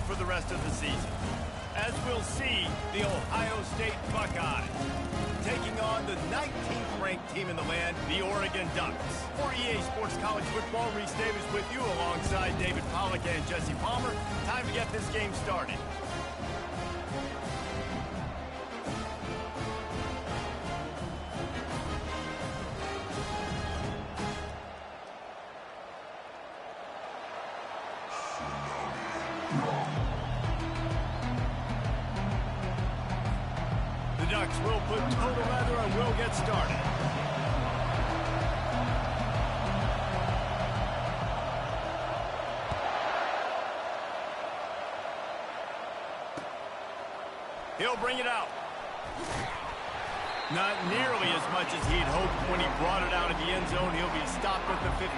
for the rest of the season. As we'll see, the Ohio State Buckeyes taking on the 19th ranked team in the land, the Oregon Ducks. For EA Sports College Football, Reese Davis with you alongside David Pollack and Jesse Palmer. Time to get this game started. The Ducks will put total leather and will get started. He'll bring it out. Not nearly as much as he'd hoped when he brought it out of the end zone. He'll be stopped at the 15.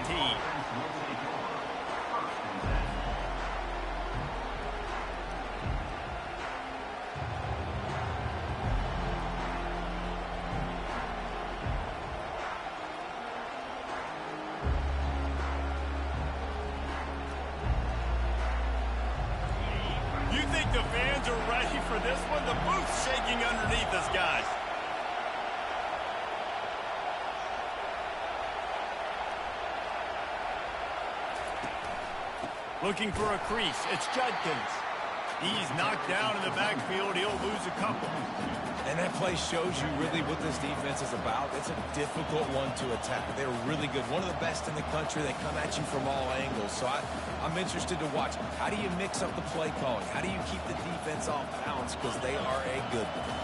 The fans are ready for this one. The booth's shaking underneath us, guys. Looking for a crease. It's Judkins. He's knocked down in the backfield. He'll lose a couple. And that play shows you really what this defense is about. It's a difficult one to attack. They're really good. One of the best in the country. They come at you from all angles. So I'm interested to watch. How do you mix up the play calling? How do you keep the defense off balance? Because they are a good one.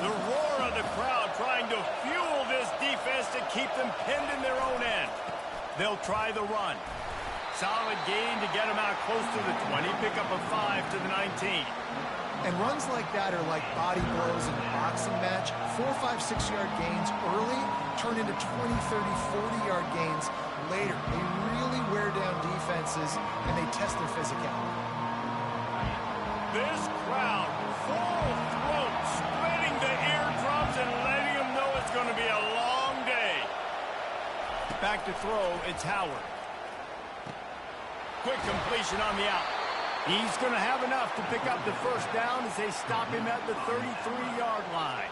The roar of the crowd trying to fuel this defense to keep them pinned in their own end. They'll try the run. Solid gain to get them out close to the 20. Pick up a 5 to the 19. And runs like that are like body blows in a boxing match. 4, 5, 6-yard gains early turn into 20, 30, 40-yard gains later. They really wear down defenses, and they test their physicality. This crowd, full throat, splitting the eardrums and letting them know it's going to be a long day. Back to throw, it's Howard. Quick completion on the out. He's going to have enough to pick up the first down as they stop him at the 33-yard line.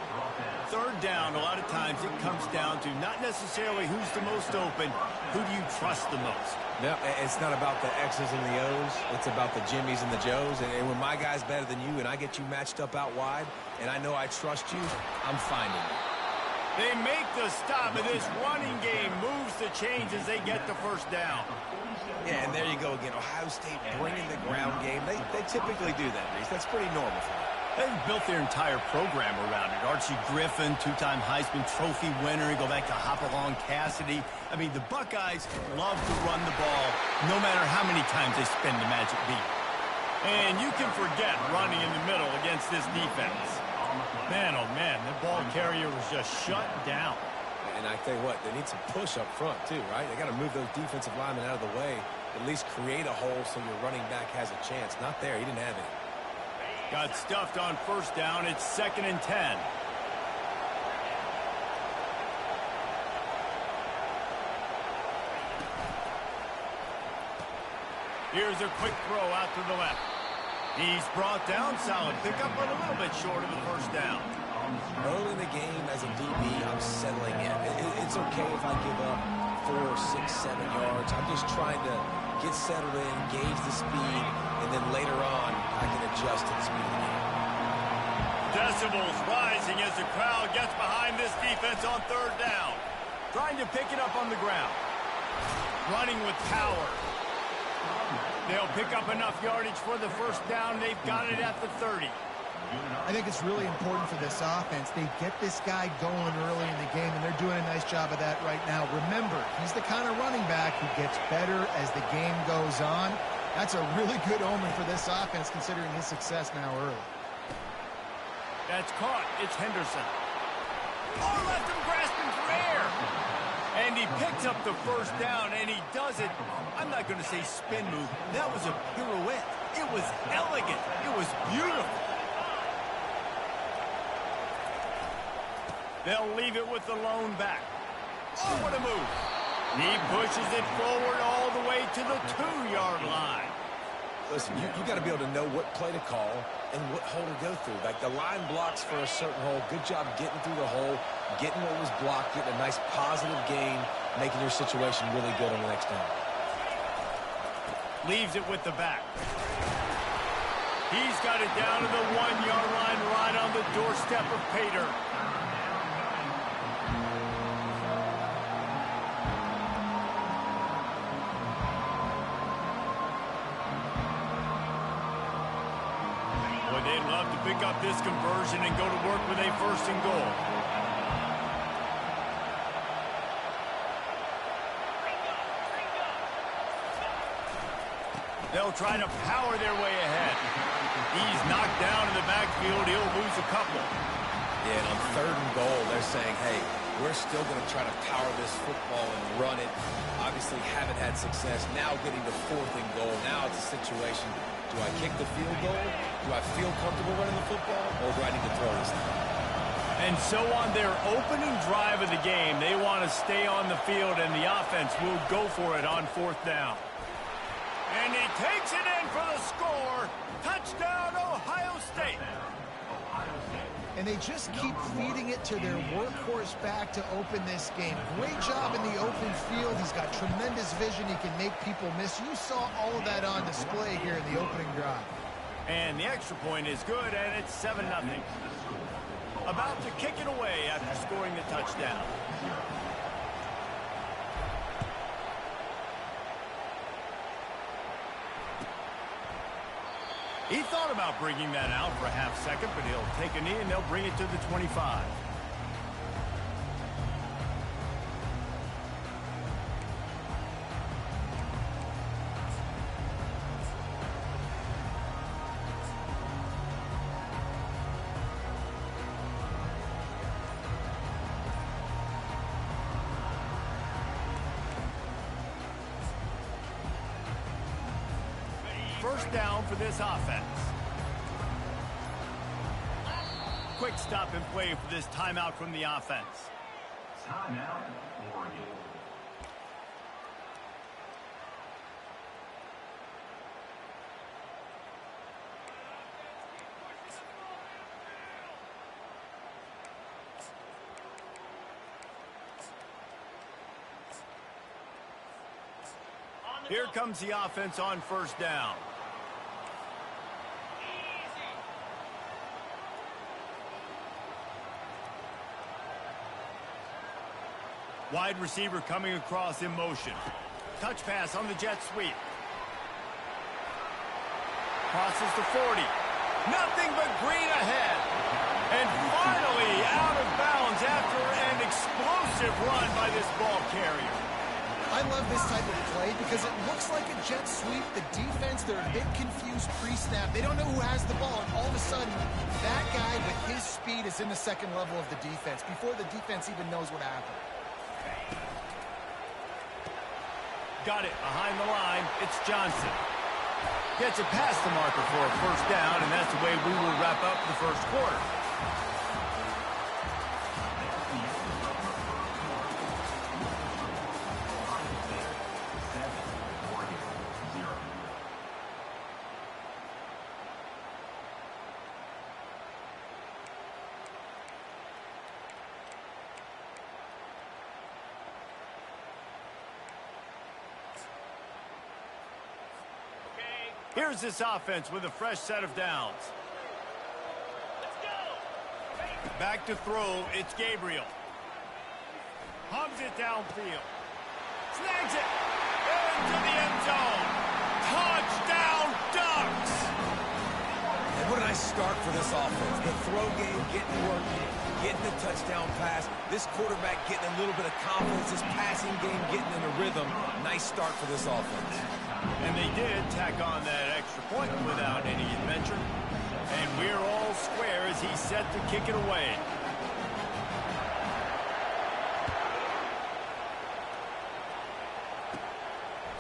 Third down, a lot of times it comes down to not necessarily who's the most open, who do you trust the most? No, it's not about the X's and the O's. It's about the Jimmies and the Joes. And when my guy's better than you and I get you matched up out wide and I know I trust you, I'm finding you. They make the stop, and this running game moves the chains as they get the first down. Yeah, and there you go again. Ohio State bringing the ground game. They typically do that, Reese. That's pretty normal for them. They've built their entire program around it. Archie Griffin, two-time Heisman Trophy winner. You go back to Hopalong Cassidy. I mean, the Buckeyes love to run the ball no matter how many times they spin the magic beat. And you can forget running in the middle against this defense. Man, oh man, the ball carrier was just shut down. And I tell you what, they need some push up front too, right? They got to move those defensive linemen out of the way, at least create a hole so your running back has a chance. Not there, he didn't have it. Got stuffed on first down. It's 2nd and 10. Here's a quick throw out to the left. He's brought down. Solid pickup, but a little bit short of the first down. Early in the game as a DB, I'm settling in. It's okay if I give up 4, 6, 7 yards. I'm just trying to get settled in, gauge the speed, and then later on, I can adjust to the speed of the game. Decibels rising as the crowd gets behind this defense on third down. Trying to pick it up on the ground. Running with power. They'll pick up enough yardage for the first down. They've got it at the 30. I think it's really important for this offense. They get this guy going early in the game, and they're doing a nice job of that right now. Remember, he's the kind of running back who gets better as the game goes on. That's a really good omen for this offense, considering his success now early. That's caught. It's Henderson. Oh, left him grasping for air. And he picks up the first down, and he does it. I'm not going to say spin move. That was a pirouette. It was elegant. It was beautiful. They'll leave it with the lone back. Oh, what a move. He pushes it forward all the way to the 2-yard line. Listen, you got to be able to know what play to call and what hole to go through. Like the line blocks for a certain hole. Good job getting through the hole, getting what was blocked, getting a nice positive gain, making your situation really good on the next down. Leaves it with the back. He's got it down to the 1-yard line, right on the doorstep of Pater. Boy, they'd love to pick up this conversion and go to work with a 1st and goal. They'll try to power their way ahead. He's knocked down in the backfield. He'll lose a couple. Yeah, and on 3rd and goal, they're saying, hey, we're still going to try to power this football and run it. Obviously haven't had success. Now getting to 4th and goal. Now it's a situation. Do I kick the field goal? Do I feel comfortable running the football? Or do I need to throw this thing? And so on their opening drive of the game, they want to stay on the field, and the offense will go for it on 4th down. And he takes it in for the score. Touchdown, Ohio State. And they just keep feeding it to their workhorse back to open this game. Great job in the open field. He's got tremendous vision. He can make people miss. You saw all of that on display here in the opening drive. And the extra point is good, and it's 7-0. About to kick it away after scoring the touchdown. He thought about bringing that out for a half second, but he'll take a knee and they'll bring it to the 25. First down for this offense. Quick stop and play for this timeout from the offense. Timeout, Oregon. Here comes the offense on 1st down. Wide receiver coming across in motion. Touch pass on the jet sweep. Crosses the 40. Nothing but green ahead. And finally out of bounds after an explosive run by this ball carrier. I love this type of play because it looks like a jet sweep. The defense, they're a bit confused pre-snap. They don't know who has the ball, and all of a sudden, that guy with his speed is in the 2nd level of the defense before the defense even knows what happened. Got it behind the line. It's Johnson. Gets it past the marker for a 1st down, and that's the way we will wrap up the 1st quarter. Here's this offense with a fresh set of downs. Let's go. Back to throw, it's Gabriel. Hums it downfield. Snags it. Into the end zone. Touchdown, Ducks. And what a nice start for this offense. The throw game getting working, getting the touchdown pass. This quarterback getting a little bit of confidence. This passing game getting in a rhythm. Nice start for this offense. And they did tack on that extra point without any adventure. And we're all square as he's set to kick it away.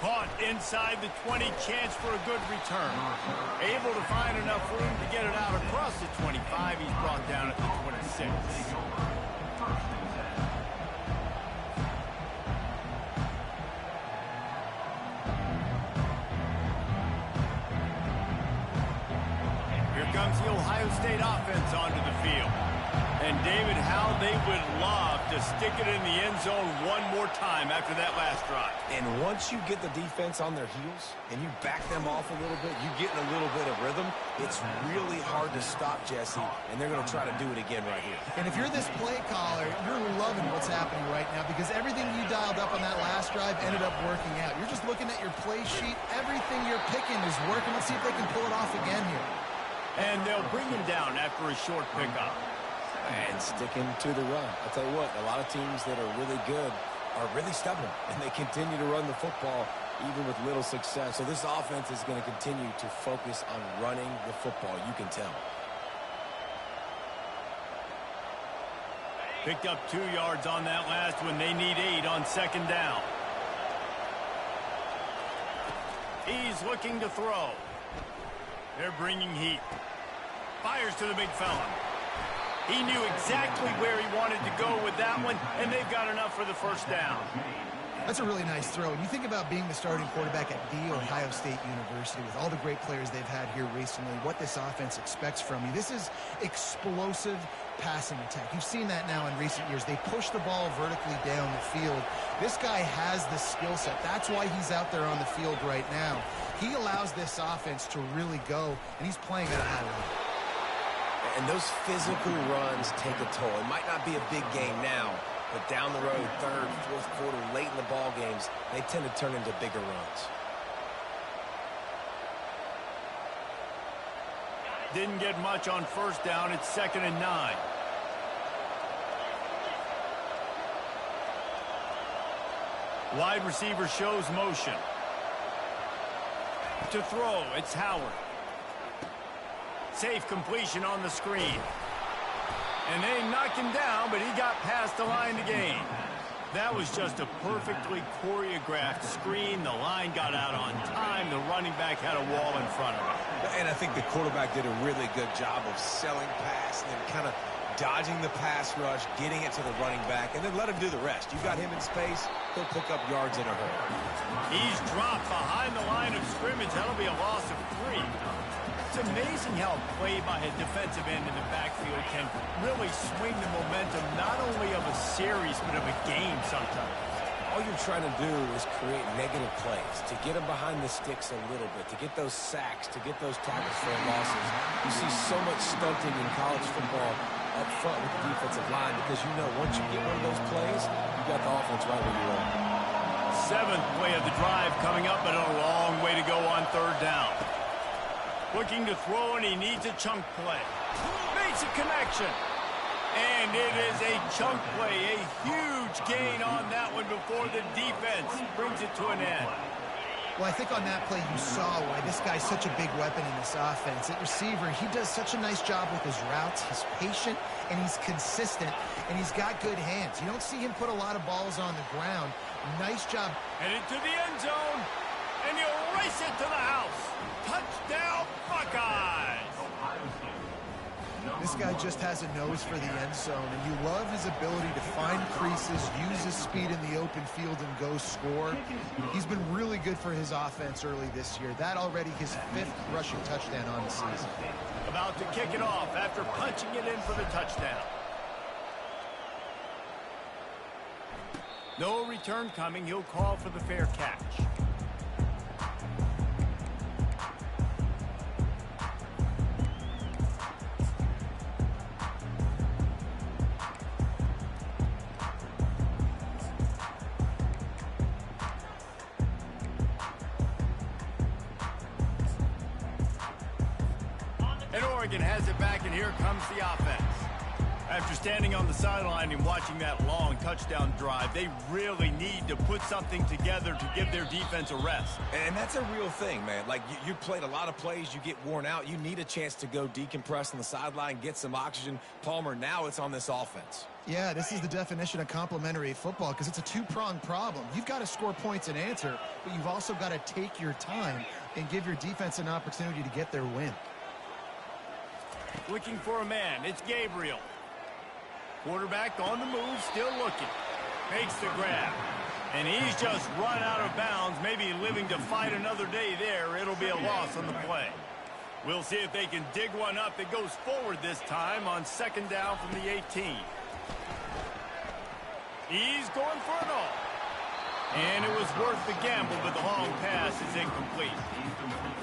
Caught inside the 20, chance for a good return. Able to find enough room to get it out across the 25. He's brought down at the 26. comes the Ohio State offense onto the field. And, David, how they would love to stick it in the end zone one more time after that last drive. And once you get the defense on their heels and you back them off a little bit, you get in a little bit of rhythm, it's really hard to stop, Jesse, and they're going to try to do it again right here. And if you're this play caller, you're loving what's happening right now because everything you dialed up on that last drive ended up working out. You're just looking at your play sheet. Everything you're picking is working. Let's see if they can pull it off again here. And they'll bring him down after a short pickup. And sticking to the run. I'll tell you what, a lot of teams that are really good are really stubborn, and they continue to run the football even with little success. So this offense is going to continue to focus on running the football, you can tell. Picked up 2 yards on that last one. They need 8 on second down. He's looking to throw. They're bringing heat. Fires to the big fella. He knew exactly where he wanted to go with that one, and they've got enough for the first down. That's a really nice throw. And you think about being the starting quarterback at The Ohio State University with all the great players they've had here recently, what this offense expects from you. This is explosive passing attack. You've seen that now in recent years. They push the ball vertically down the field. This guy has the skill set. That's why he's out there on the field right now. He allows this offense to really go, and he's playing at a high level. And those physical runs take a toll. It might not be a big game now, but down the road, third, fourth quarter, late in the ball games, they tend to turn into bigger runs. Didn't get much on first down. It's 2nd and 9. Wide receiver shows motion. To throw, it's Howard. Safe completion on the screen. And they knocked him down, but he got past the line to gain. That was just a perfectly choreographed screen. The line got out on time. The running back had a wall in front of him. And I think the quarterback did a really good job of selling pass and then kind of dodging the pass rush, getting it to the running back, and then let him do the rest. You got him in space, he'll pick up yards in a hurry. He's dropped behind the line of scrimmage. That'll be a loss of 3. It's amazing how a play by a defensive end in the backfield can really swing the momentum not only of a series but of a game sometimes. All you're trying to do is create negative plays, to get them behind the sticks a little bit, to get those sacks, to get those tackles for losses. You see so much stunting in college football up front with the defensive line because you know once you get one of those plays, you got the offense right where you are. 7th play of the drive coming up, but a long way to go on third down. Looking to throw, and he needs a chunk play. Makes a connection. And it is a chunk play, a huge gain on that one before the defense brings it to an end. Well, I think on that play you saw why this guy's such a big weapon in this offense. At receiver, he does such a nice job with his routes. He's patient, and he's consistent, and he's got good hands. You don't see him put a lot of balls on the ground. Nice job. Headed to the end zone, and he'll race it to the house. Touchdown, Buckeyes! This guy just has a nose for the end zone, and you love his ability to find creases, use his speed in the open field, and go score. He's been really good for his offense early this year. That already his 5th rushing touchdown on the season. About to kick it off after punching it in for the touchdown. No return coming. He'll call for the fair catch. And Oregon has it back, and here comes the offense. After standing on the sideline and watching that long touchdown drive, they really need to put something together to give their defense a rest. And that's a real thing, man. Like, you played a lot of plays, you get worn out. You need a chance to go decompress on the sideline, get some oxygen. Palmer, now it's on this offense. Yeah, this is the definition of complementary football because it's a two-pronged problem. You've got to score points and answer, but you've also got to take your time and give your defense an opportunity to get their win. Looking for a man. It's Gabriel. Quarterback on the move, still looking. Makes the grab. And he's just run out of bounds, maybe living to fight another day there. It'll be a loss on the play. We'll see if they can dig one up that goes forward this time on second down from the 18. He's going for it all. And it was worth the gamble, but the long pass is incomplete.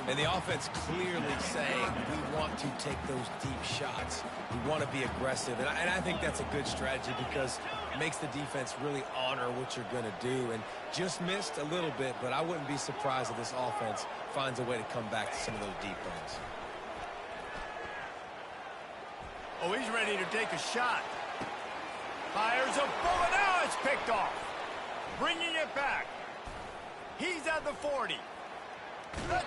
And the offense clearly saying, we want to take those deep shots. We want to be aggressive. And I think that's a good strategy because it makes the defense really honor what you're going to do. And just missed a little bit, but I wouldn't be surprised if this offense finds a way to come back to some of those deep ones. Oh, he's ready to take a shot. Fires a bullet. Now it's picked off. Bringing it back. He's at the 40. The 20.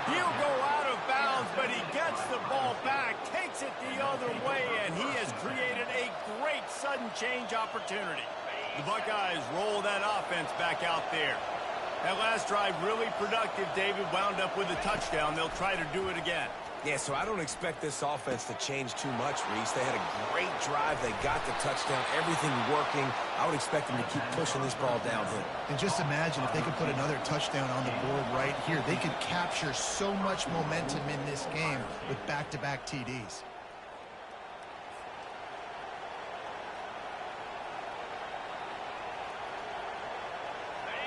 He'll go out of bounds, but he gets the ball back, takes it the other way, and he has created a great sudden change opportunity. The Buckeyes roll that offense back out there. That last drive really productive. David wound up with a touchdown. They'll try to do it again. Yeah, so I don't expect this offense to change too much, Reese. They had a great drive. They got the touchdown. Everything working. I would expect them to keep pushing this ball downhill. And just imagine if they could put another touchdown on the board right here. They could capture so much momentum in this game with back-to-back TDs.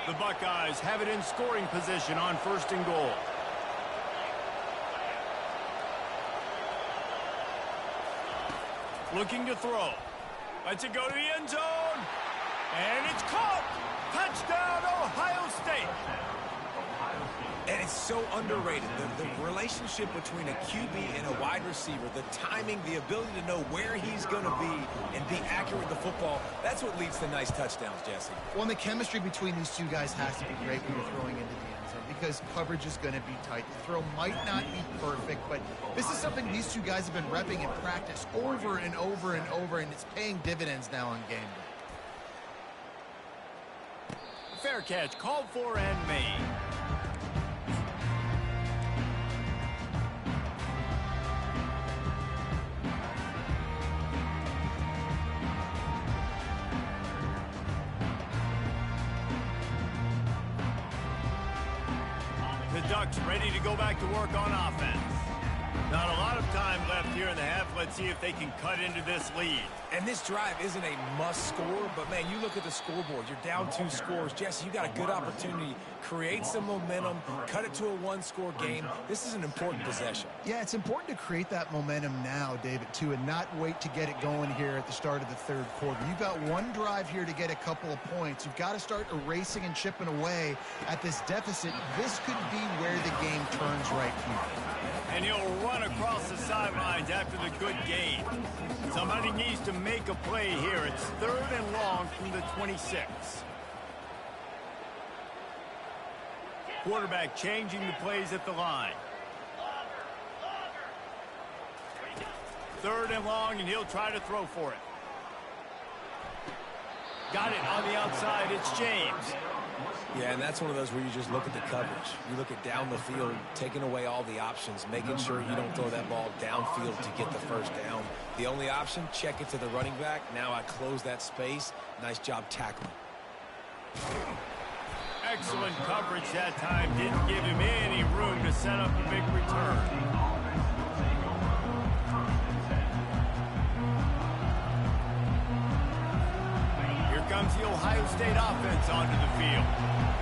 The Buckeyes have it in scoring position on first and goal. Looking to throw. Lets it go to the end zone. And it's caught. Touchdown, Ohio State. And it's so underrated. The relationship between a QB and a wide receiver, the timing, the ability to know where he's going to be and be accurate with the football, that's what leads to nice touchdowns, Jesse. Well, and the chemistry between these two guys has to be great when you're throwing into the end zone because coverage is going to be tight. The throw might not be perfect, but this is something these two guys have been repping in practice over and over and over, and it's paying dividends now on game day. Fair catch, called for and made. The Ducks ready to go back to work on offense. Not a lot of time left here in the half. Let's see if they can cut into this lead. And this drive isn't a must score, but, man, you look at the scoreboard. You're down 2 scores. Jesse, you got a good opportunity. Create some momentum. Cut it to a 1-score game. This is an important possession. Yeah, it's important to create that momentum now, David, too, and not wait to get it going here at the start of the third quarter. You've got one drive here to get a couple of points. You've got to start erasing and chipping away at this deficit. This could be where the game turns right here. And he'll run across the sidelines after the good gain. Somebody needs to make a play here. It's 3rd and long from the 26. Quarterback changing the plays at the line. 3rd and long, and he'll try to throw for it. Got it on the outside. It's James. Yeah, and that's one of those where you just look at the coverage. You look at down the field, taking away all the options, making sure you don't throw that ball downfield to get the first down. The only option, check it to the running back. Now I close that space. Nice job tackling. Excellent coverage that time. Didn't give him any room to set up a big return. Comes the Ohio State offense onto the field.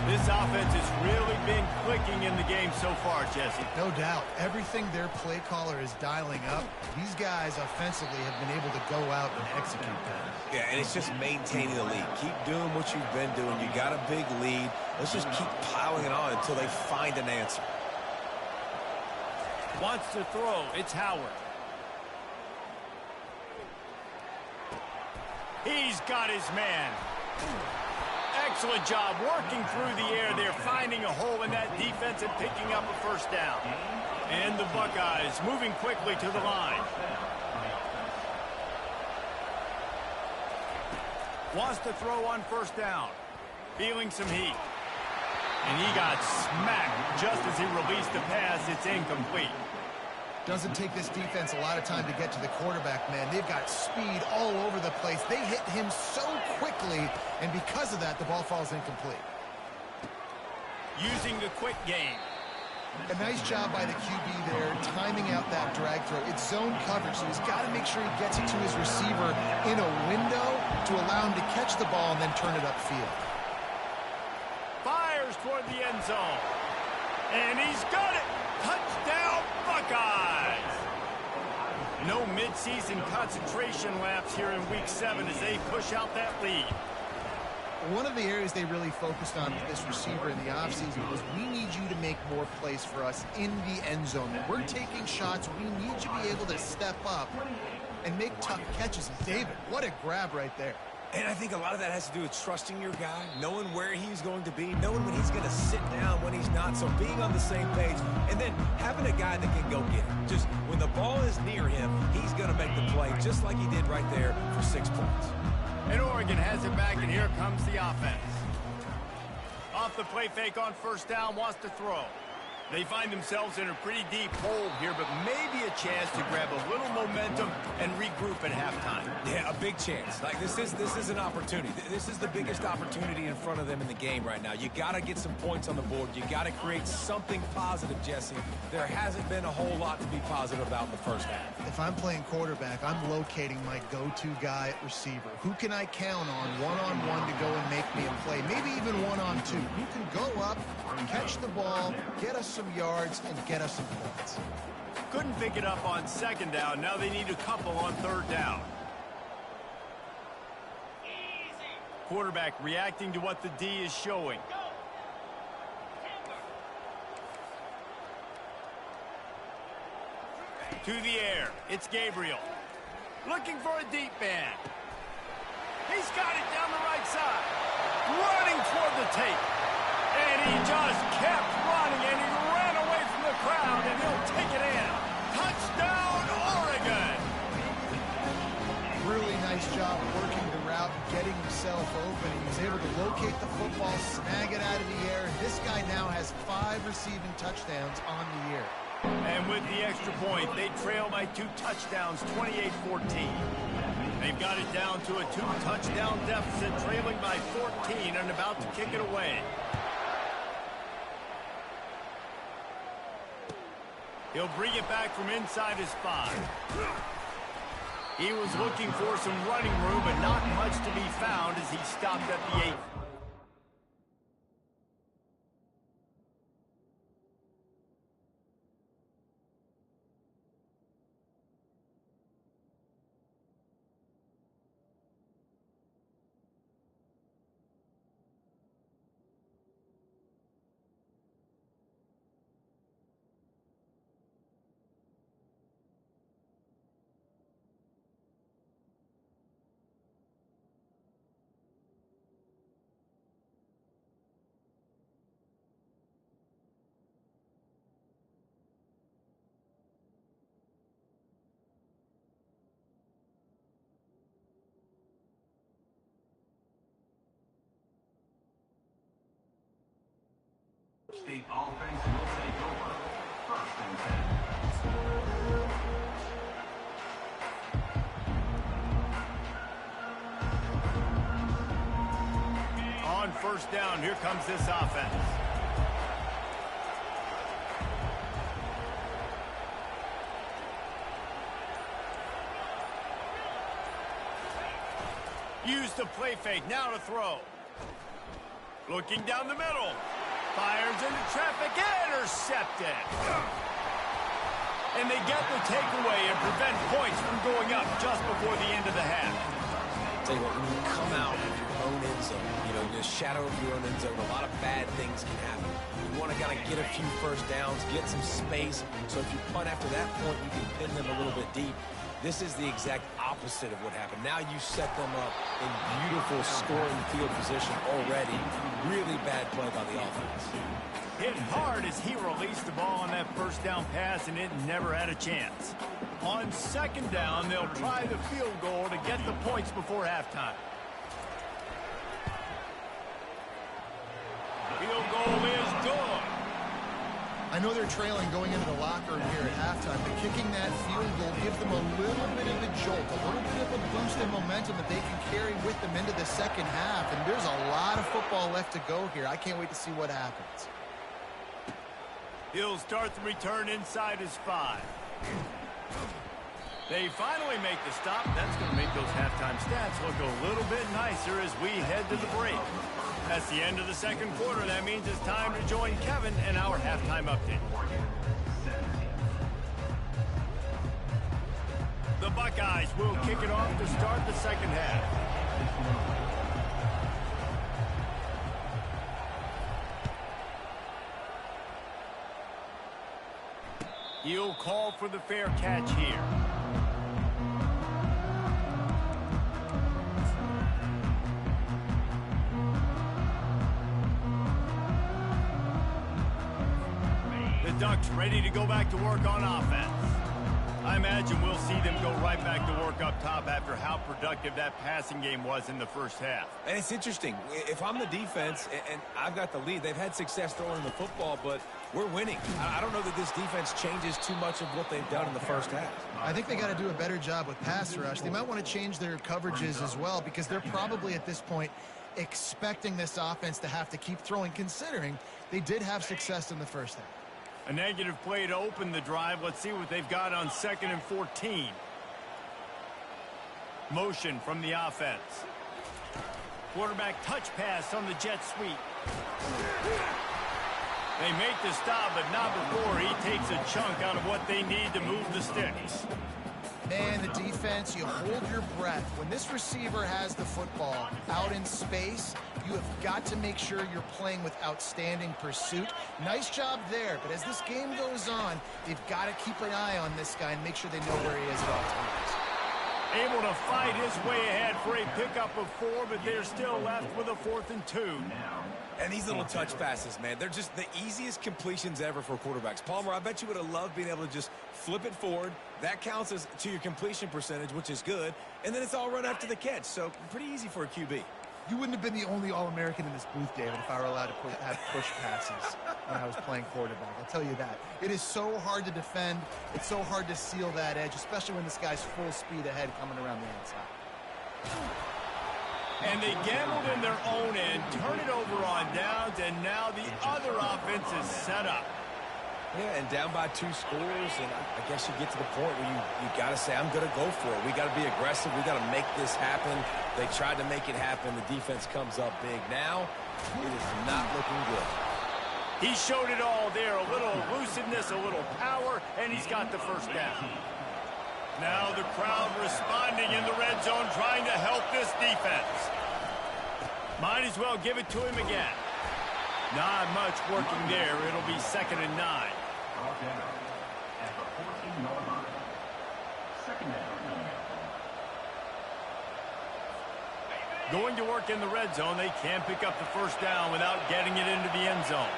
This offense has really been clicking in the game so far, Jesse. No doubt. Everything their play caller is dialing up, these guys offensively have been able to go out and execute that. Yeah, and it's just maintaining the lead. Keep doing what you've been doing. You got a big lead. Let's just keep piling it on until they find an answer. Wants to throw. It's Howard. He's got his man. Excellent job working through the air there, finding a hole in that defense and picking up a first down. And the Buckeyes moving quickly to the line. Wants to throw on first down. Feeling some heat. And he got smacked just as he released the pass. It's incomplete. Doesn't take this defense a lot of time to get to the quarterback, man. They've got speed all over the place. They hit him so quickly, and because of that, the ball falls incomplete. Using the quick game. A nice job by the QB there, timing out that drag throw. It's zone coverage, so he's got to make sure he gets it to his receiver in a window to allow him to catch the ball and then turn it upfield. Fires toward the end zone. And he's got it! Touchdown, Buckeyes! No midseason concentration laps here in Week 7 as they push out that lead. One of the areas they really focused on with this receiver in the offseason was we need you to make more plays for us in the end zone. When we're taking shots, we need you to be able to step up and make tough catches. And David, what a grab right there. And I think a lot of that has to do with trusting your guy, knowing where he's going to be, knowing when he's going to sit down, when he's not, so being on the same page, and then having a guy that can go get it. Just when the ball is near him, he's going to make the play, just like he did right there for 6 points. And Oregon has it back, and here comes the offense. Off the play fake on first down, wants to throw. They find themselves in a pretty deep hole here, but maybe a chance to grab a little momentum and regroup at halftime. Yeah, a big chance. Like this is an opportunity. This is the biggest opportunity in front of them in the game right now. You got to get some points on the board. You got to create something positive, Jesse. There hasn't been a whole lot to be positive about in the first half. If I'm playing quarterback, I'm locating my go-to guy at receiver. Who can I count on one-on-one to go and make me a play? Maybe even one-on-two. Who can go up, catch the ball, get us some yards, and get us some points. Couldn't pick it up on second down. Now they need a couple on third down. Quarterback reacting to what the D is showing. To the air. It's Gabriel. Looking for a deep man. He's got it down the right side. Running toward the tape. And he just kept running, and he ran away from the crowd, and he'll take it in. Touchdown, Oregon! Really nice job working the route, getting himself open. He was able to locate the football, snag it out of the air. This guy now has 5 receiving touchdowns on the year. And with the extra point, they trail by 2 touchdowns, 28-14. They've got it down to a 2-touchdown deficit, trailing by 14 and about to kick it away. He'll bring it back from inside his 5. He was looking for some running room, but not much to be found as he stopped at the 8. State offense will take over. 1st and 10. On first down, here comes this offense. Use the play fake, now to throw. Looking down the middle. Fires into traffic, intercepted. And they get the takeaway and prevent points from going up just before the end of the half. Tell you what, when you come out of your own end zone, the shadow of your own end zone, a lot of bad things can happen. You want to kind of get a few first downs, get some space, so if you punt after that point, you can pin them a little bit deep. This is the exact opposite of what happened. Now you set them up in beautiful scoring field position already. Really bad play by the offense. Hit hard as he released the ball on that first down pass, and it never had a chance. On second down, they'll try the field goal to get the points before halftime. Field goal is good. I know they're trailing going into the locker room here at halftime, but kicking that field goal gives them a little bit of a jolt, a little bit of a boost in momentum that they can carry with them into the second half. And there's a lot of football left to go here. I can't wait to see what happens. He'll start the return inside his 5. They finally make the stop. That's going to make those halftime stats look a little bit nicer as we head to the break. That's the end of the second quarter. That means it's time to join Kevin and our halftime update. The Buckeyes will kick it off to start the second half. He'll call for the fair catch here. The Ducks ready to go back to work on offense. I imagine we'll see them go right back to work up top after how productive that passing game was in the first half. And it's interesting. If I'm the defense and I've got the lead, they've had success throwing the football, but we're winning. I don't know that this defense changes too much of what they've done in the first half. I think they got to do a better job with pass rush. They might want to change their coverages as well because they're probably at this point expecting this offense to have to keep throwing, considering they did have success in the first half. A negative play to open the drive. Let's see what they've got on 2nd and 14. Motion from the offense. Quarterback touch pass on the jet sweep. They make the stop, but not before he takes a chunk out of what they need to move the sticks. Man, the defense, you hold your breath. When this receiver has the football out in space, you have got to make sure you're playing with outstanding pursuit. Nice job there, but as this game goes on, they've got to keep an eye on this guy and make sure they know where he is at all times. Able to fight his way ahead for a pickup of 4, but they're still left with a 4th and 2. And these little touch passes, man, they're just the easiest completions ever for quarterbacks. Palmer, I bet you would have loved being able to just flip it forward. That counts as to your completion percentage, which is good. And then it's all run after the catch, so pretty easy for a QB. You wouldn't have been the only All-American in this booth, David, if I were allowed to have push passes when I was playing quarterback. I'll tell you that. It is so hard to defend. It's so hard to seal that edge, especially when this guy's full speed ahead coming around the outside. And they gambled in their own end, turn it over on downs, and now the other offense is set up. Yeah, and down by 2 scores, and I guess you get to the point where you got to say, I'm going to go for it. We got to be aggressive. We got to make this happen. They tried to make it happen. The defense comes up big. Now, it is not looking good. He showed it all there, a little elusiveness, a little power, and he's got the first down. Now the crowd responding in the red zone, trying to help this defense. Might as well give it to him again. Not much working there. It'll be 2nd and 9. At the 14-yard line. 2nd down. Going to work in the red zone, they can't pick up the first down without getting it into the end zone.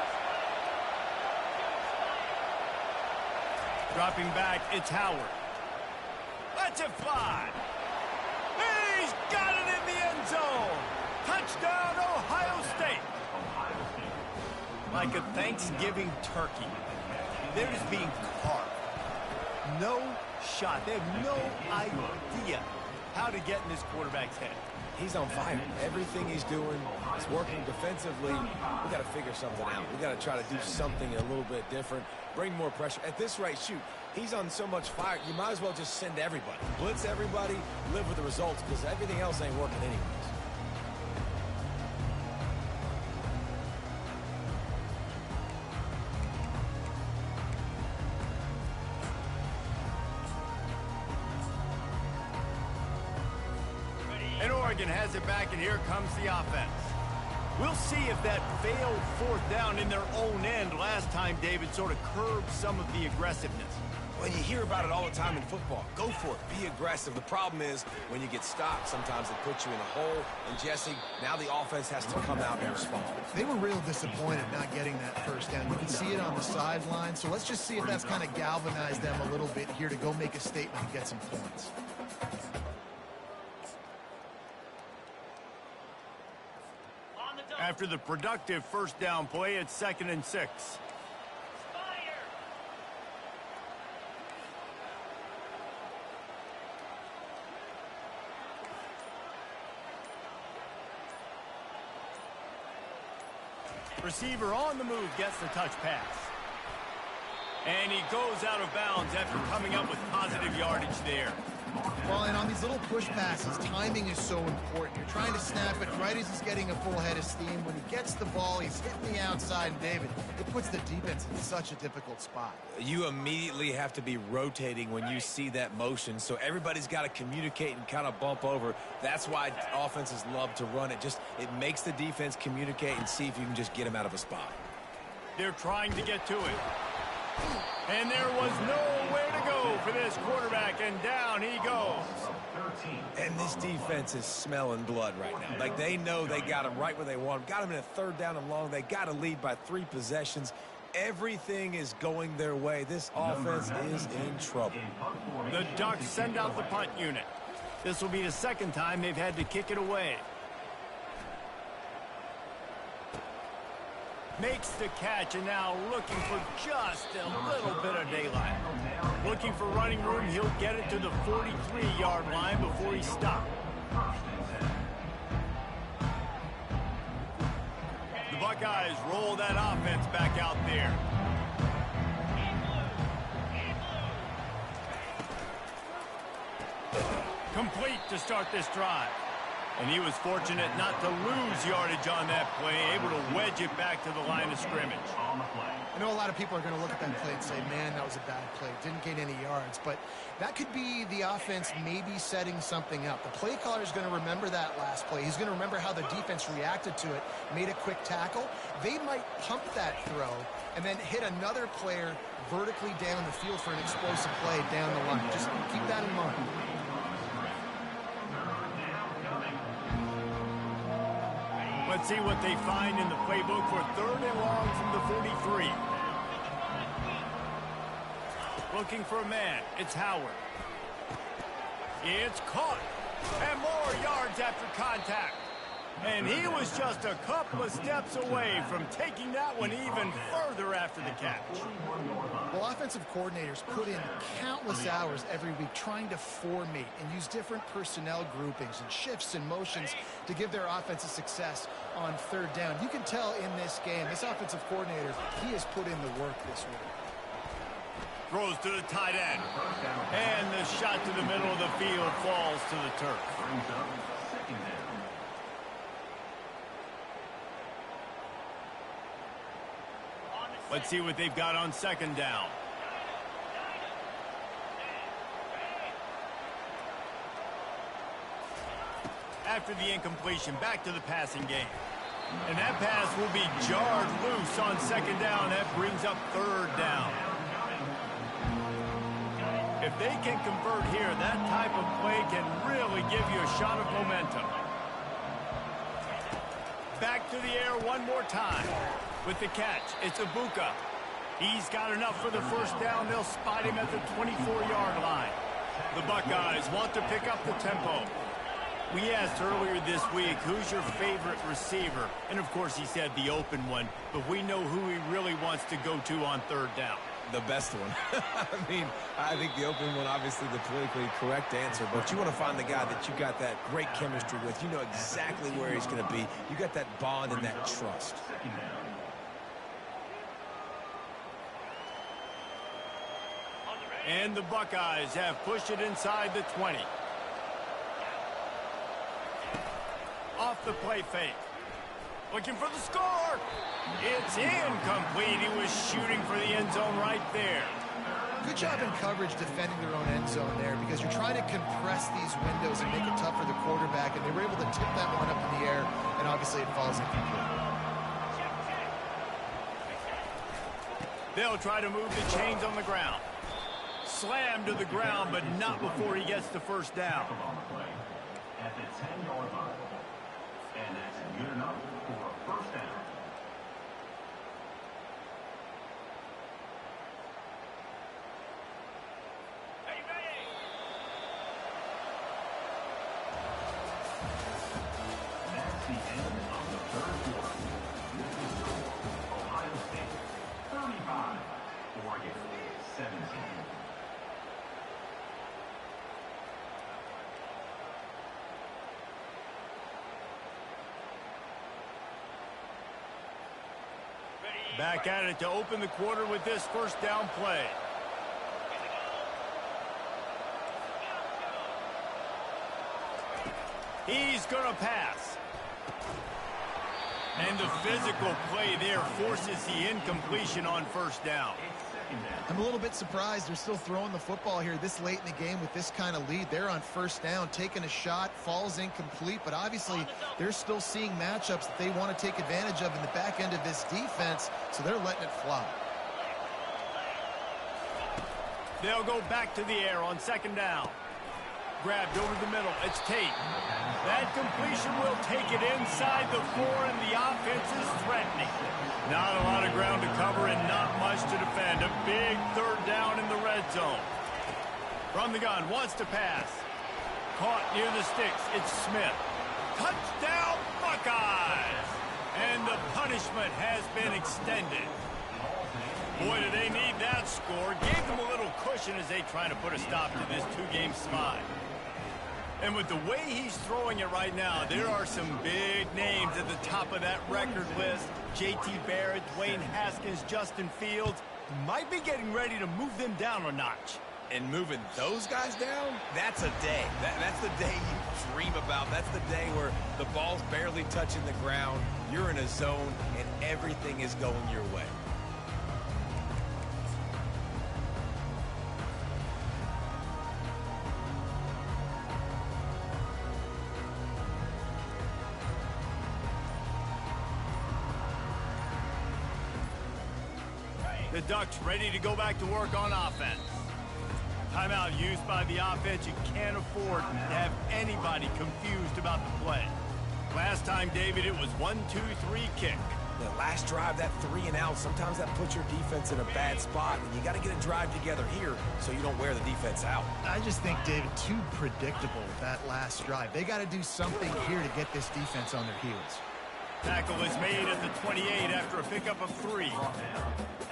Dropping back, it's Howard. Let's it fly. He's got it in the end zone. Touchdown, Ohio State. Like a Thanksgiving turkey. They're just being carved. No shot. They have no idea how to get in this quarterback's head. He's on fire. Everything he's doing is working defensively. We got to figure something out. We got to try to do something a little bit different, bring more pressure. At this rate, shoot, he's on so much fire, you might as well just send everybody. Blitz everybody, live with the results, because everything else ain't working anyways. And Oregon has it back, and here comes the offense. We'll see if that failed 4th down in their own end last time, David, sort of curbed some of the aggressiveness. Well, you hear about it all the time in football. Go for it. Be aggressive. The problem is when you get stopped, sometimes it puts you in a hole. And, Jesse, now the offense has to come out and respond. They were real disappointed not getting that first down. You can see it on the sideline. So let's just see if that's kind of galvanized them a little bit here to go make a statement and get some points. After the productive first down play, it's 2nd and 6. Receiver on the move gets the touch pass. And he goes out of bounds after coming up with positive yardage there. Well, and on these little push passes, timing is so important. You're trying to snap it right as he's getting a full head of steam. When he gets the ball, he's hitting the outside, and David, it puts the defense in such a difficult spot. You immediately have to be rotating when you see that motion, so everybody's got to communicate and kind of bump over. That's why offenses love to run it. It makes the defense communicate and see if you can just get them out of a spot. They're trying to get to it. And there was nowhere to go for this quarterback, and down he goes. And this defense is smelling blood right now. Like, they know they got him right where they want him. Got him in a 3rd down and long. They got to lead by 3 possessions. Everything is going their way. This offense is in trouble. The Ducks send out the punt unit. This will be the 2nd time they've had to kick it away. Makes the catch, and now looking for just a little bit of daylight. Looking for running room, he'll get it to the 43-yard line before he stopped. The Buckeyes roll that offense back out there. Complete to start this drive. And he was fortunate not to lose yardage on that play, able to wedge it back to the line of scrimmage. I know a lot of people are going to look at that play and say, man, that was a bad play. Didn't gain any yards. But that could be the offense maybe setting something up. The play caller is going to remember that last play. He's going to remember how the defense reacted to it, made a quick tackle. They might pump that throw and then hit another player vertically down the field for an explosive play down the line. Just keep that in mind. Let's see what they find in the playbook for 3rd and long from the 43. Looking for a man. It's Howard. It's caught. And more yards after contact. And he was just a couple of steps away from taking that one even further after the catch. Well, offensive coordinators put in countless hours every week trying to formate and use different personnel groupings and shifts and motions to give their offensive success on 3rd down. You can tell in this game, this offensive coordinator, he has put in the work this week. Throws to the tight end. And the shot to the middle of the field falls to the turf. Let's see what they've got on 2nd down. After the incompletion, back to the passing game. And that pass will be jarred loose on 2nd down. That brings up 3rd down. If they can convert here, that type of play can really give you a shot of momentum. Back to the air one more time. With the catch, it's Ibuka. He's got enough for the 1st down. They'll spot him at the 24-yard line. The Buckeyes want to pick up the tempo. We asked earlier this week, who's your favorite receiver? And, of course, he said the open one. But we know who he really wants to go to on 3rd down. The best one. I think the open one, obviously the politically correct answer, but you want to find the guy that you got that great chemistry with. You know exactly where he's going to be. You got that bond and that trust. And the Buckeyes have pushed it inside the 20. Off the play fake. Looking for the score. It's incomplete. He was shooting for the end zone right there. Good job in coverage defending their own end zone there, because you're trying to compress these windows and make it tough for the quarterback, and they were able to tip that one up in the air, and obviously it falls incomplete. They'll try to move the chains on the ground. Slam to the ground, but not before he gets the 1st down. At the 10-yard line. And that's good enough for a 1st down. That's the end of the 3rd quarter. This is Ohio State 35, Oregon 17. Back at it to open the quarter with this first down play. He's going to pass. And the physical play there forces the incompletion on first down. I'm a little bit surprised they're still throwing the football here this late in the game with this kind of lead. They're on first down, taking a shot, falls incomplete, but obviously they're still seeing matchups that they want to take advantage of in the back end of this defense, so they're letting it fly. They'll go back to the air on second down. Grabbed over the middle. It's Tate. That completion will take it inside the 4, and the offense is threatening. Not a lot of ground to cover and not much to defend. A big third down in the red zone. From the gun, wants to pass. Caught near the sticks. It's Smith. Touchdown, Buckeyes! And the punishment has been extended. Boy, do they need that score. Gave them a little cushion as they try to put a stop to this two-game slide. And with the way he's throwing it right now, there are some big names at the top of that record list. J.T. Barrett, Dwayne Haskins, Justin Fields might be getting ready to move them down a notch. And moving those guys down, that's a day. That's the day you dream about. That's the day where the ball's barely touching the ground, you're in a zone, and everything is going your way. The Ducks ready to go back to work on offense. Timeout used by the offense. You can't afford to have anybody confused about the play. Last time, David, it was 1-2-3 kick. The last drive, that 3-and-out, sometimes that puts your defense in a bad spot, and you got to get a drive together here so you don't wear the defense out. I just think, David, too predictable that last drive. They got to do something here to get this defense on their heels. Tackle is made at the 28 after a pickup of 3.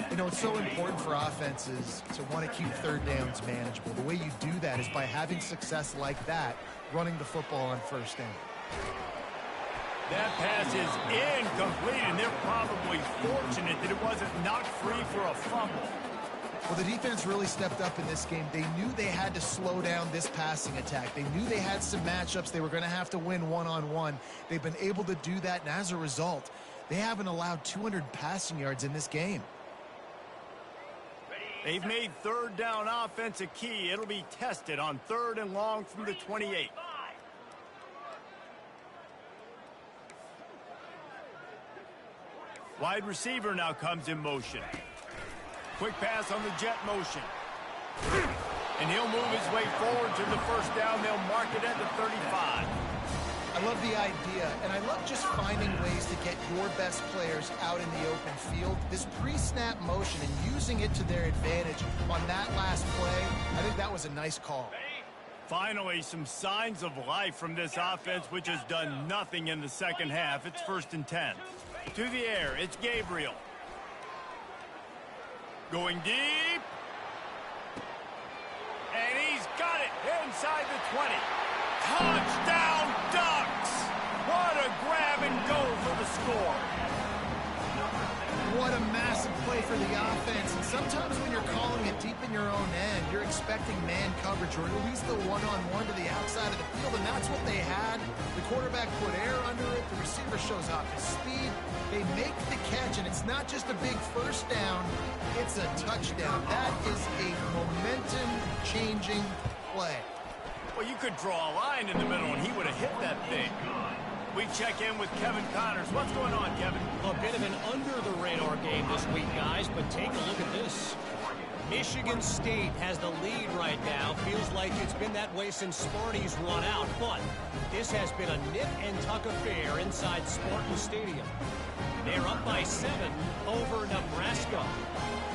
You know, it's so important for offenses to want to keep third downs manageable. The way you do that is by having success like that, running the football on first down. That pass is incomplete, and they're probably fortunate that it wasn't knocked free for a fumble. Well, the defense really stepped up in this game. They knew they had to slow down this passing attack. They knew they had some matchups they were going to have to win one-on-one. They've been able to do that, and as a result, they haven't allowed 200 passing yards in this game. They've made third down offense a key. It'll be tested on 3rd and long from the 28. Wide receiver now comes in motion. Quick pass on the jet motion. And he'll move his way forward to the first down. They'll mark it at the 35. I love the idea, and I love just finding ways to get your best players out in the open field. This pre-snap motion and using it to their advantage on that last play, I think that was a nice call. Finally, some signs of life from this offense, which has done nothing in the second half. It's 1st and 10. To the air, it's Gabriel. Going deep. And he's got it inside the 20. Touchdown, Ducks! What a grab and go for the score. What a massive play for the offense. And sometimes when you're calling it deep in your own end, you're expecting man coverage or at least the one-on-one to the outside of the field, and that's what they had. The quarterback put air under it. The receiver shows off his speed. They make the catch, and it's not just a big first down, it's a touchdown. That is a momentum-changing play. Well, you could draw a line in the middle, and he would have hit that thing. We check in with Kevin Connors. What's going on, Kevin? A bit of an under-the-radar game this week, guys, but take a look at this. Michigan State has the lead right now. Feels like it's been that way since Sparty's run out, but this has been a nip-and-tuck affair inside Spartan Stadium. They're up by 7 over Nebraska.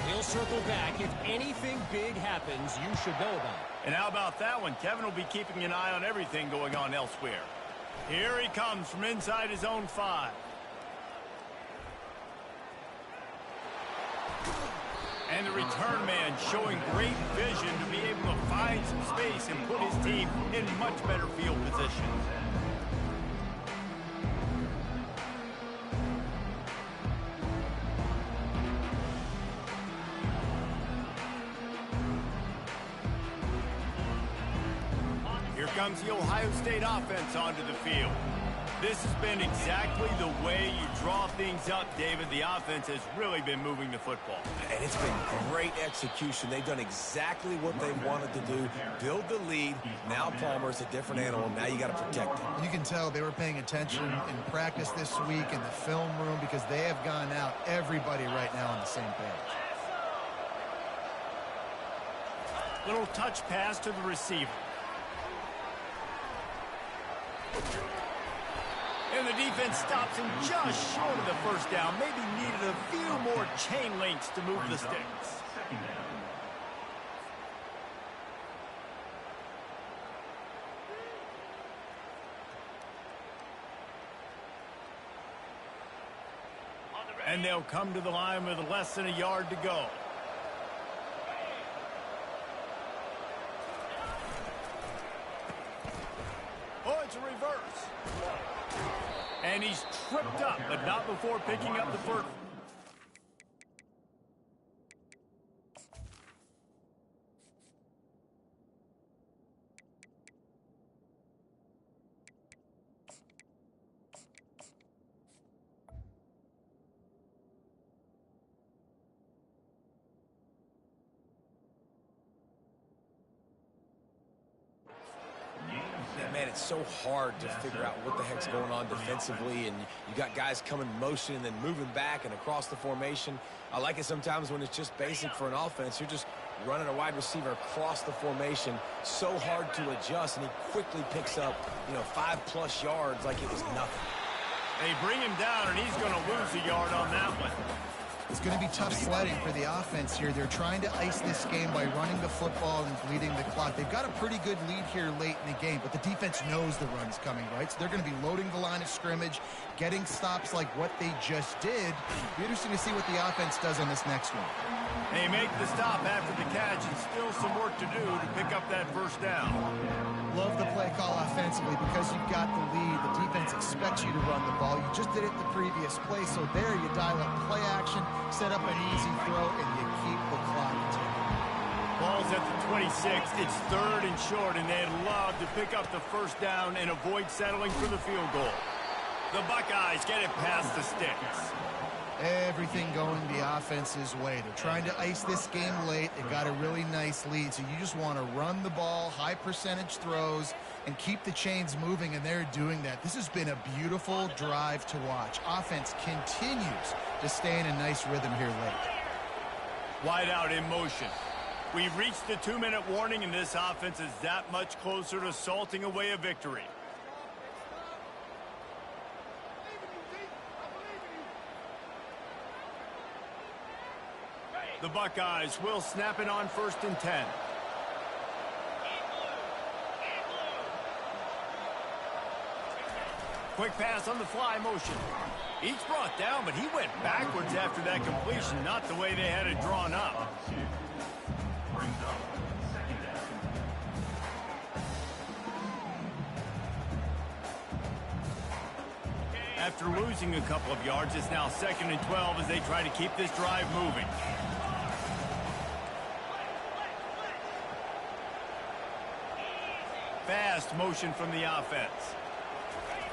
We'll circle back. If anything big happens, you should know about it. And how about that one? Kevin will be keeping an eye on everything going on elsewhere. Here he comes from inside his own 5. And the return man showing great vision to be able to find some space and put his team in much better field position. comes the Ohio State offense onto the field. This has been exactly the way you draw things up, David. The offense has really been moving the football. And it's been great execution. They've done exactly what they wanted to do. Build the lead. Now Palmer's a different animal. Now you got to protect him. You can tell they were paying attention in practice this week in the film room because they have gone out, everybody right now on the same page. Little touch pass to the receiver. And the defense stops him just short of the first down. Maybe needed a few more chain links to move the sticks. And they'll come to the line with less than a yard to go. Oh, it's a reverse. And he's tripped up, but not before picking up the first. Man, it's so hard to figure out what the heck's going on defensively, and you got guys coming in motion and then moving back and across the formation. I like it sometimes when it's just basic for an offense. You're just running a wide receiver across the formation. So hard to adjust, and he quickly picks up, 5+ yards like it was nothing. They bring him down, and he's going to lose a yard on that one. It's going to be tough sledding for the offense here. They're trying to ice this game by running the football and bleeding the clock. They've got a pretty good lead here late in the game, but the defense knows the run's coming, right? So they're going to be loading the line of scrimmage, getting stops like what they just did. Be interesting to see what the offense does on this next one. They make the stop after the catch, and still some work to do to pick up that first down. Love the play call offensively because you've got the lead. The defense expects you to run the ball. You just did it the previous play, so there you dial up play action, set up an easy throw, and you keep the clock ticking. Ball's at the 26. It's 3rd and short, and they'd love to pick up the first down and avoid settling for the field goal. The Buckeyes get it past the sticks. Everything going the offense's way. They're trying to ice this game late. They've got a really nice lead, so you just want to run the ball, high percentage throws, and keep the chains moving, and they're doing that. This has been a beautiful drive to watch. Offense continues to stay in a nice rhythm here late. Wide out in motion. We've reached the 2-minute warning, and this offense is that much closer to salting away a victory. The Buckeyes will snap it on 1st and 10. Quick pass on the fly motion. He's brought down, but he went backwards after that completion, not the way they had it drawn up. After losing a couple of yards, it's now 2nd and 12 as they try to keep this drive moving. Fast motion from the offense.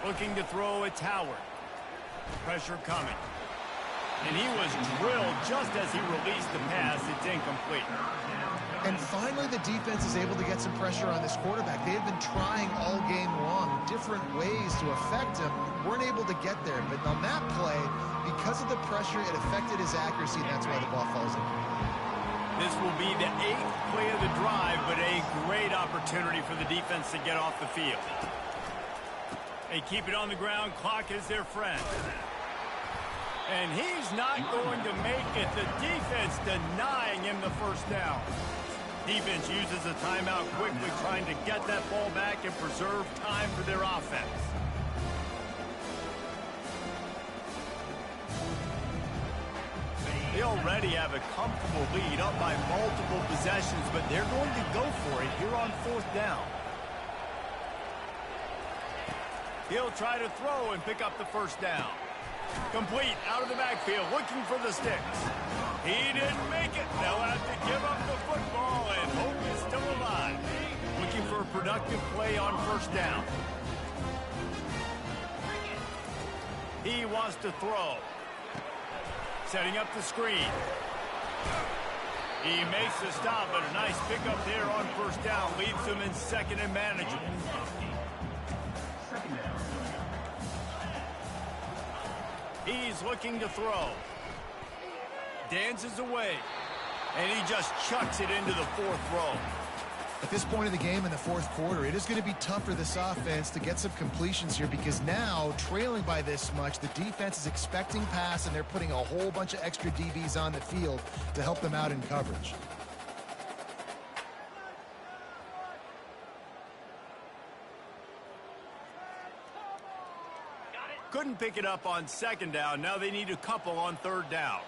Looking to throw, it's Howard. Pressure coming. And he was drilled just as he released the pass. It's incomplete. And finally, the defense is able to get some pressure on this quarterback. They have been trying all game long, different ways to affect him. Weren't able to get there. But on that play, because of the pressure, it affected his accuracy, and that's why the ball falls in. This will be the 8th play of the drive, but a great opportunity for the defense to get off the field. They keep it on the ground. Clock is their friend. And he's not going to make it. The defense denying him the first down. Defense uses a timeout quickly, trying to get that ball back and preserve time for their offense. They already have a comfortable lead, up by multiple possessions, but they're going to go for it here on 4th down. He'll try to throw and pick up the first down. Complete out of the backfield, looking for the sticks. He didn't make it. They'll have to give up the football, and hope is still alive. Looking for a productive play on first down. He wants to throw. Setting up the screen. He makes the stop, but a nice pickup there on first down. Leaves him in second and manageable. He's looking to throw. Dances away. And he just chucks it into the fourth row. At this point of the game in the fourth quarter, it is going to be tough for this offense to get some completions here because now, trailing by this much, the defense is expecting pass, and they're putting a whole bunch of extra DBs on the field to help them out in coverage. Couldn't pick it up on second down. Now they need a couple on third down.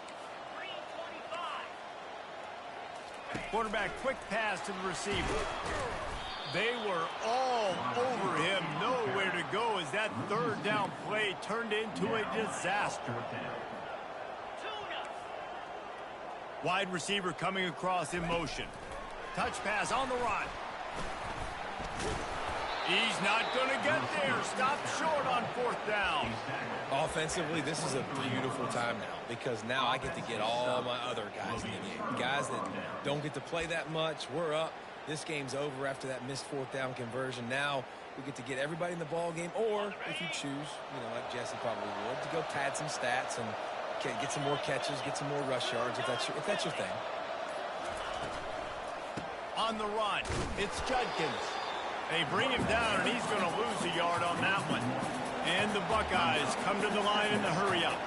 Quarterback quick pass to the receiver. They were all over him. Nowhere to go as that third down play turned into a disaster. Wide receiver coming across in motion. Touch pass on the run. He's not going to get there. Stop short on fourth down. Offensively, this is a beautiful time now because now I get to get all my other guys in the game. Guys that don't get to play that much. We're up. This game's over after that missed fourth down conversion. Now we get to get everybody in the ball game, or if you choose, like Jesse probably would, to go pad some stats and get some more catches, get some more rush yards if that's your thing. On the run, it's Judkins. They bring him down, and he's going to lose a yard on that one. And the Buckeyes come to the line in the hurry-up.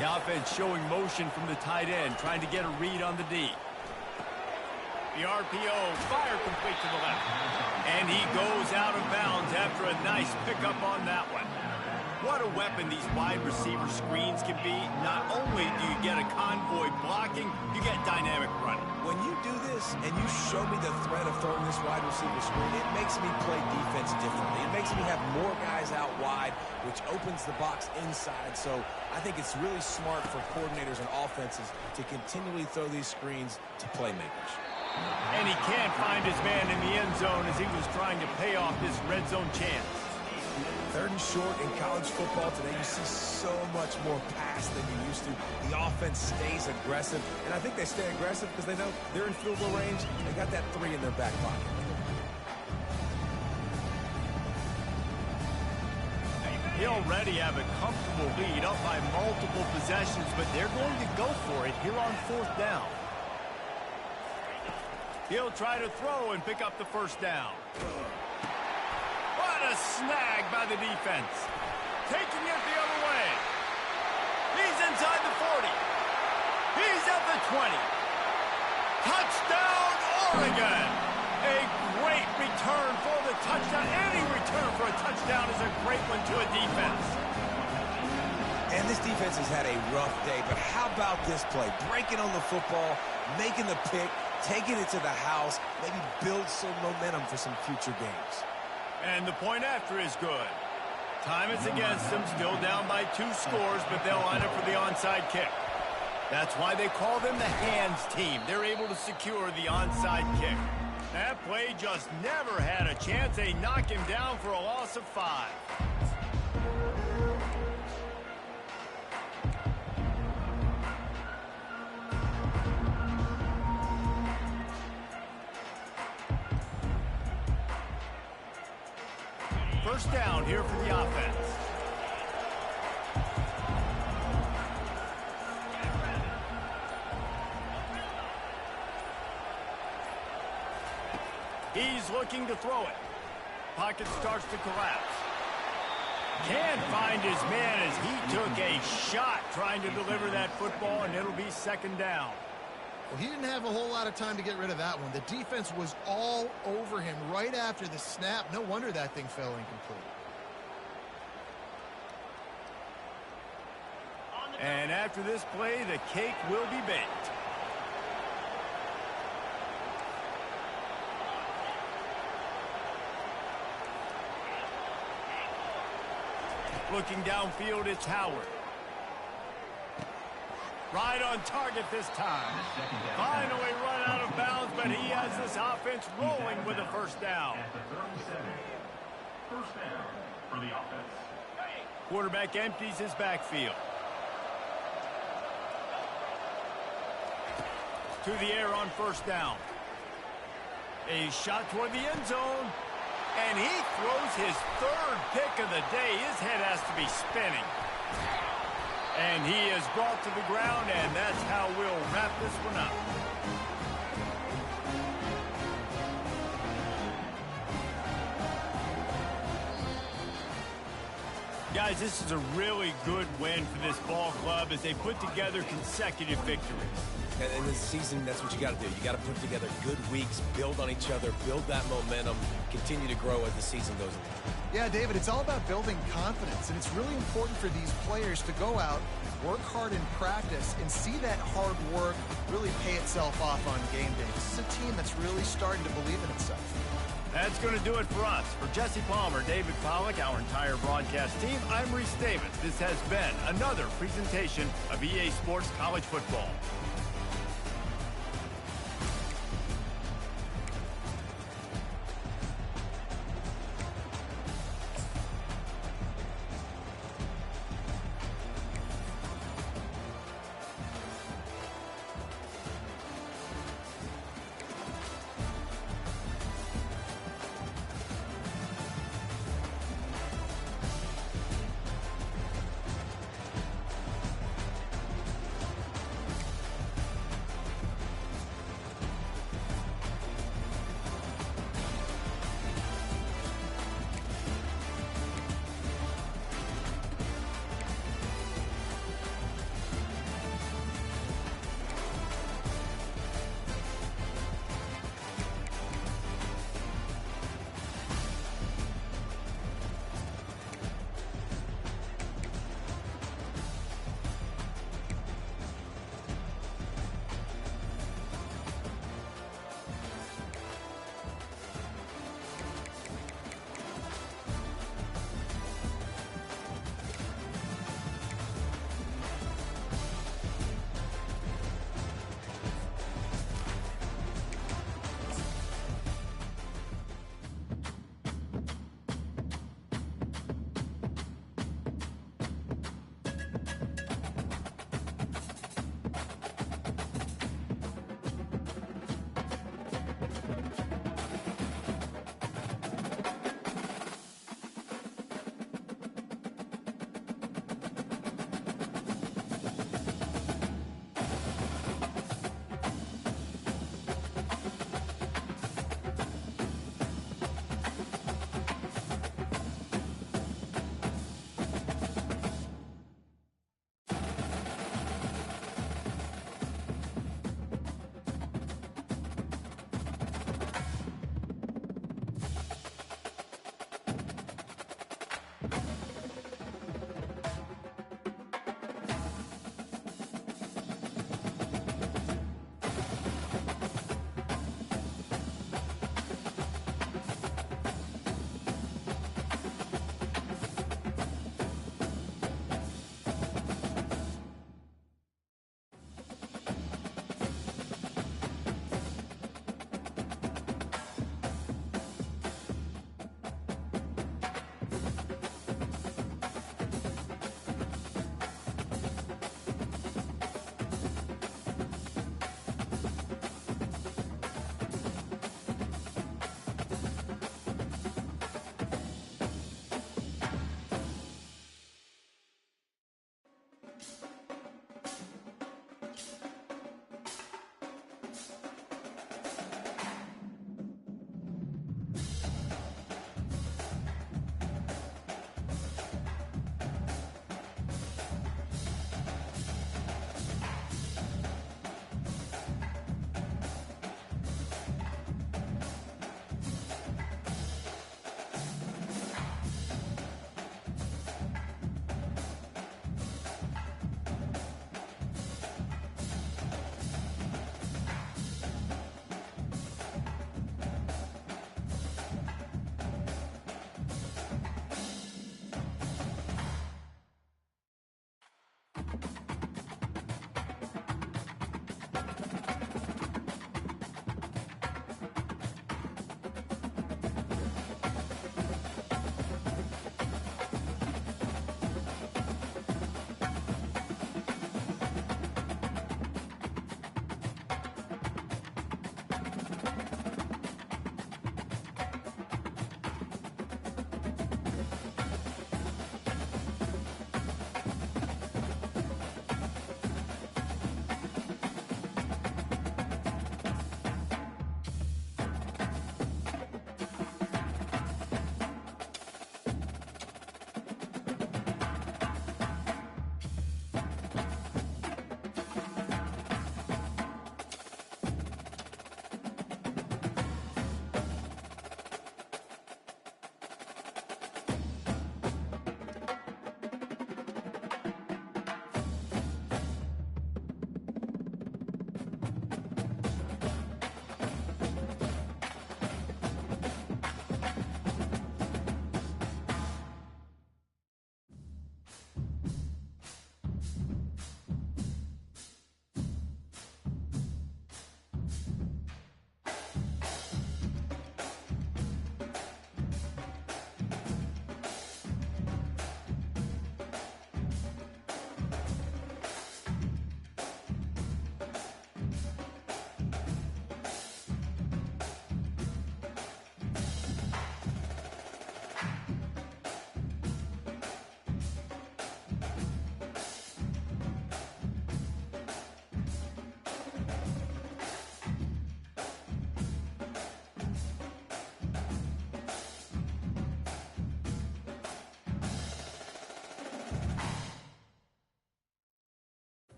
The offense showing motion from the tight end, trying to get a read on the D. The RPO, fire complete to the left. And he goes out of bounds after a nice pickup on that one. What a weapon these wide receiver screens can be. Not only do you get a convoy blocking, you get dynamic running. When you do this and you show me the threat of throwing this wide receiver screen, it makes me play defense differently. It makes me have more guys out wide, which opens the box inside. So I think it's really smart for coordinators and offenses to continually throw these screens to playmakers. And he can't find his man in the end zone as he was trying to pay off this red zone chance. Third and short in college football today, you see so much more pass than you used to. The offense stays aggressive, and I think they stay aggressive because they know they're in field goal range. They got that 3 in their back pocket. They already have a comfortable lead, up by multiple possessions, but they're going to go for it here on fourth down. He'll try to throw and pick up the first down. What a snag by the defense. Taking it the other way. He's inside the 40. He's at the 20. Touchdown, Oregon. A great return for the touchdown. Any return for a touchdown is a great one to a defense. And this defense has had a rough day, but how about this play? Breaking on the football, making the pick, taking it to the house, maybe build some momentum for some future games. And the point after is good. Time is against them, still down by 2 scores, but they'll line up for the onside kick. That's why they call them the hands team. They're able to secure the onside kick. That play just never had a chance. They knock him down for a loss of 5. First down here for the offense. He's looking to throw it. Pocket starts to collapse. Can't find his man as he took a shot trying to deliver that football, and it'll be second down. Well, he didn't have a whole lot of time to get rid of that one. The defense was all over him right after the snap. No wonder that thing fell incomplete. And after this play, the cake will be baked. Looking downfield, it's Howard. Right on target this time. Finally run out of bounds, but he has this offense rolling with a first down. At the 37. First down for the offense. Quarterback empties his backfield. To the air on first down. A shot toward the end zone. And he throws his third pick of the day. His head has to be spinning. And he is brought to the ground, and that's how we'll wrap this one up. Guys, this is a really good win for this ball club as they put together consecutive victories. And in this season, that's what you got to do. You got to put together good weeks, build on each other, build that momentum, continue to grow as the season goes on. Yeah, David, it's all about building confidence, and it's really important for these players to go out, work hard in practice, and see that hard work really pay itself off on game day. This is a team that's really starting to believe in itself. That's going to do it for us. For Jesse Palmer, David Pollack, our entire broadcast team, I'm Reese Davis. This has been another presentation of EA Sports College Football.